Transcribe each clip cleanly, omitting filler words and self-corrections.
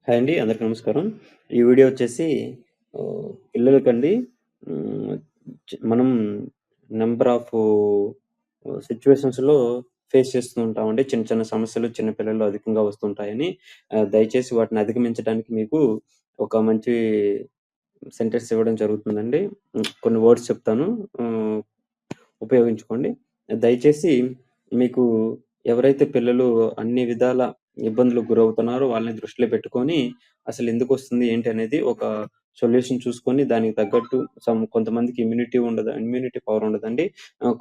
Hi అండి. అందరికి నమస్కారం. ఈ వీడియో వచ్చేసి పిల్లలకండి. హ్మ్. మనం నంబర్ ఆఫ్ సిట్యుయేషన్స్‌లో ఫేస్ చేస్తూ ఉంటామండి. చిన్న చిన్న సమస్యలు చిన్న పిల్లల్లో అధికంగా వస్తుంటాయని దయచేసి వాటిని అధిగమించడానికి మీకు ఒక మంచి సెంటెన్స్ ఇవ్వడం జరుగుతుందండి. కొన్ని వర్డ్స్ చెప్తాను. హ్మ్. ఉపయోగించుకోండి. దయచేసి మీకు ఎవరైతే పిల్లలు అన్ని విధాల ఇబ్బందులకు గురవుతున్నారో వాళ్ళని దృష్టిలో పెట్టుకొని, అసలెందుకొస్తుంది ఏంటి అనేది ఒక సొల్యూషన్ చూసుకొని దానికి తగ్గట్టు కొంతమందికి ఇమ్యూనిటీ పవర్ ఉండదండి.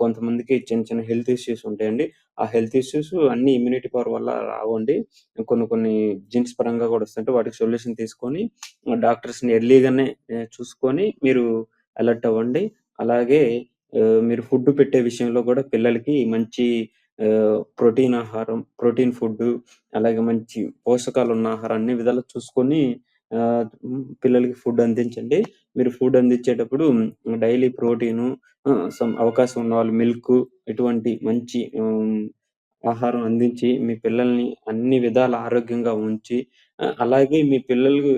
కొంతమందికి చిన్న చిన్న హెల్త్ ఇష్యూస్ ఉంటాయండి. ఆ హెల్త్ ఇష్యూస్ అన్నీ ఇమ్యూనిటీ పవర్ వల్ల రావండి. కొన్ని కొన్ని జీన్స్ పరంగా కూడా వస్తుంటాయి. వాటికి సొల్యూషన్ తీసుకొని డాక్టర్స్‌ని ఎర్లీగానే చూసుకొని మీరు అలర్ట్ అవ్వండి. అలాగే మీరు ఫుడ్ పెట్టే విషయంలో గూడా పిల్లలకి మంచి ప్రోటీన్ ఆహారం, ప్రోటీన్ ఫుడ్డు, అలాగే మంచి పోషకాలున్న ఆహారం అన్ని విధాలా చూసుకొని పిల్లలకి ఫుడ్ అందించండి. మీరు ఫుడ్ అందించేటప్పుడు డైలీ ప్రోటీను, అవకాశం ఉన్నవాళ్ళు మిల్కు ఇటువంటి మంచి ఆహారం అందించి మీ పిల్లల్ని అన్ని విధాల ఆరోగ్యంగా ఉంచి, అలాగే మీ పిల్లలు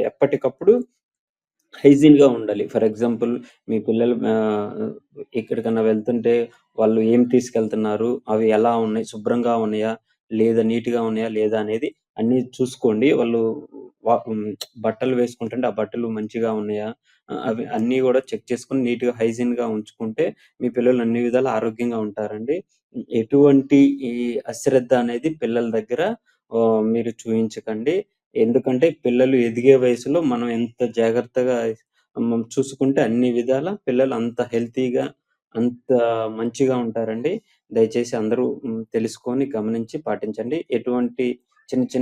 ఎప్పటికప్పుడు హైజీన్‌గా ఉండాలి. ఫర్ ఎగ్జాంపుల్ మీ పిల్లలు ఎక్కడికన్నా వెళ్తుంటే వాళ్ళు ఏం తీసుకెళ్తున్నారు? అవి ఎలా ఉన్నాయి? శుభ్రంగా ఉన్నాయా? లేదా నీట్‌గా ఉన్నాయా? లేదా? అనేది అన్నీ చూసుకోండి. వాళ్ళు బట్టలు వేసుకుంటుంటే ఆ బట్టలు మంచిగా ఉన్నాయా? అవి అన్నీ గూడా చెక్ చేసుకొని నీట్‌గా హైజీన్‌గా ఉంచుకుంటే మీ పిల్లలు అన్ని విధాలా ఆరోగ్యంగా ఉంటారండి. ఎటువంటి ఈ అశ్రద్ధ అనేది పిల్లల దగ్గర మీరు చూయించకండి. ఎందుకంటే పిల్లలు ఎదిగే వయసులో మనం ఎంత జాగ్రత్తగా చూసుకుంటే అన్ని విధాలా పిల్లలు అంత హెల్తీగా, అంత మంచిగా ఉంటారండి. దయచేసి అందరూ తెలుసుకొని, గమనించి పాటించండి. ఎటువంటి చిన్న చిన్న